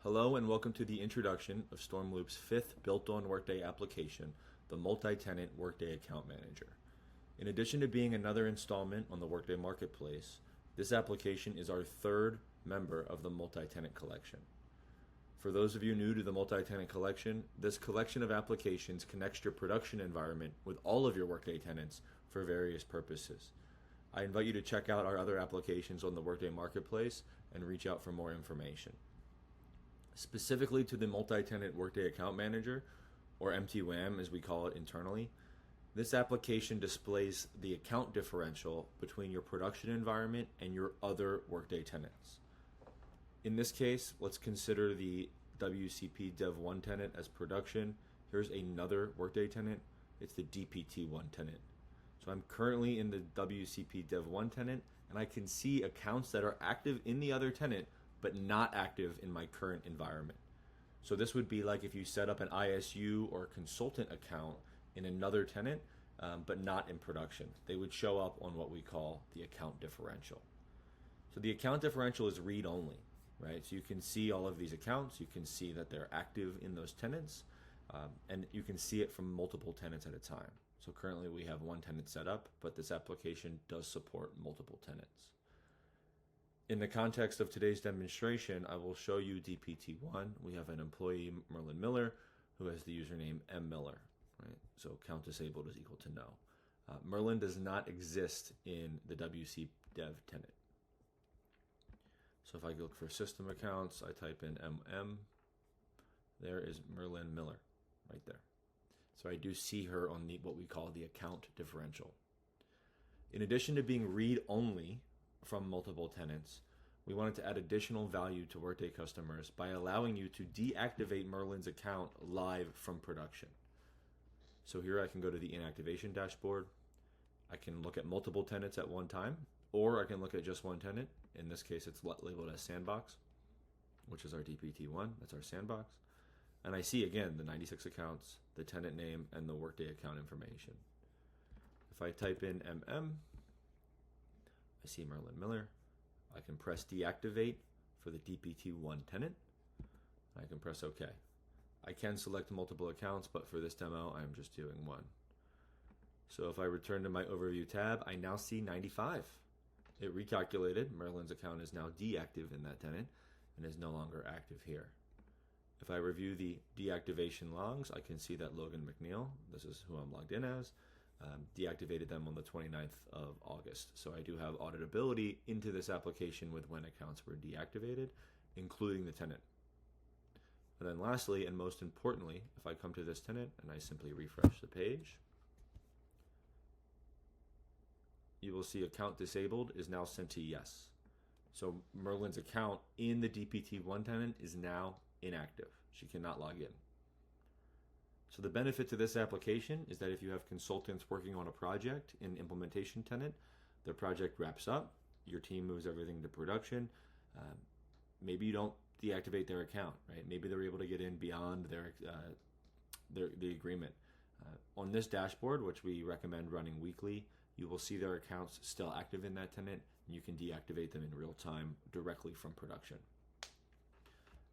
Hello and welcome to the introduction of Stormloop's fifth built-on Workday application, the Multi-Tenant Workday Account Manager. In addition to being another installment on the Workday Marketplace, this application is our third member of the Multi-Tenant Collection. For those of you new to the Multi-Tenant Collection, this collection of applications connects your production environment with all of your Workday tenants for various purposes. I invite you to check out our other applications on the Workday Marketplace and reach out for more information. Specifically to the Multi-Tenant Workday Account Manager, or MTWAM as we call it internally, this application displays the account differential between your production environment and your other Workday tenants. In this case, let's consider the WCP Dev1 tenant as production. Here's another Workday tenant. It's the DPT1 tenant. So I'm currently in the WCP Dev1 tenant, and I can see accounts that are active in the other tenant but not active in my current environment. So this would be like if you set up an ISU or consultant account in another tenant, but not in production. They would show up on what we call the account differential. So the account differential is read-only, right? So you can see all of these accounts, you can see that they're active in those tenants, and you can see it from multiple tenants at a time. So currently we have one tenant set up, but this application does support multiple tenants. In the context of today's demonstration, I will show you DPT1. We have an employee, Merlin Miller, who has the username mmiller, right? So count disabled is equal to no. Merlin does not exist in the WC Dev tenant. So if I look for system accounts, I type in there is Merlin Miller right there. So I do see her on what we call the account differential. In addition to being read-only from multiple tenants, we wanted to add additional value to Workday customers by allowing you to deactivate Merlin's account live from production. So here I can go to the inactivation dashboard. I can look at multiple tenants at one time, or I can look at just one tenant. In this case, it's labeled as sandbox, which is our DPT1. That's our sandbox. And I see, again, the 96 accounts, the tenant name, and the Workday account information. If I type in I see Merlin Miller. I can press deactivate for the DPT1 tenant. I can press OK. I can select multiple accounts, but for this demo, I'm just doing one. So if I return to my overview tab, I now see 95. It recalculated. Merlin's account is now deactive in that tenant and is no longer active here. If I review the deactivation logs, I can see that Logan McNeil, this is who I'm logged in as, deactivated them on the 29th of August. So I do have auditability into this application with when accounts were deactivated, including the tenant. And then lastly, and most importantly, if I come to this tenant and I simply refresh the page, you will see account disabled is now set to yes. So Merlin's account in the DPT1 tenant is now inactive. She cannot log in. So the benefit to this application is that if you have consultants working on a project in implementation tenant, their project wraps up, your team moves everything to production, maybe you don't deactivate their account, right? Maybe they're able to get in beyond the agreement. On this dashboard, which we recommend running weekly, you will see their accounts still active in that tenant, and you can deactivate them in real time directly from production.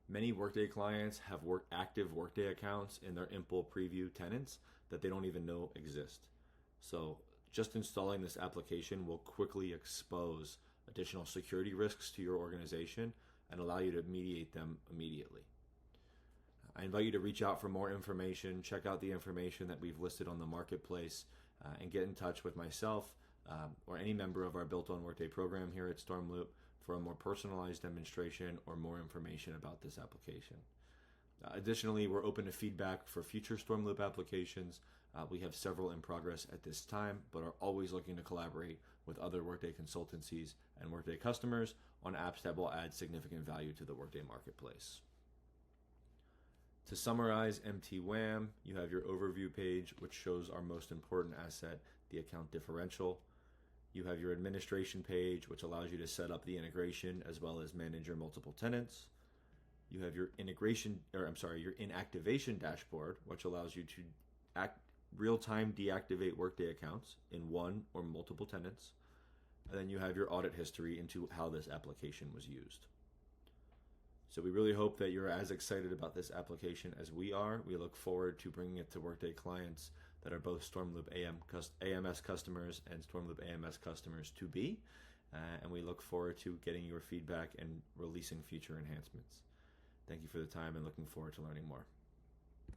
Many Workday clients have active Workday accounts in their Impl preview tenants that they don't even know exist. So just installing this application will quickly expose additional security risks to your organization and allow you to mediate them immediately. I invite you to reach out for more information, check out the information that we've listed on the marketplace, and get in touch with myself or any member of our Built on Workday program here at Stormloop for a more personalized demonstration or more information about this application. Additionally, we're open to feedback for future Stormloop applications. We have several in progress at this time, but are always looking to collaborate with other Workday consultancies and Workday customers on apps that will add significant value to the Workday marketplace. To summarize MTWAM, you have your overview page, which shows our most important asset, the account differential. You have your administration page, which allows you to set up the integration as well as manage your multiple tenants. You have your your inactivation dashboard, which allows you to real-time deactivate Workday accounts in one or multiple tenants. And then you have your audit history into how this application was used. So we really hope that you're as excited about this application as we are. We look forward to bringing it to Workday clients that are both Stormloop AMS customers and Stormloop AMS customers to be. And we look forward to getting your feedback and releasing future enhancements. Thank you for the time and looking forward to learning more.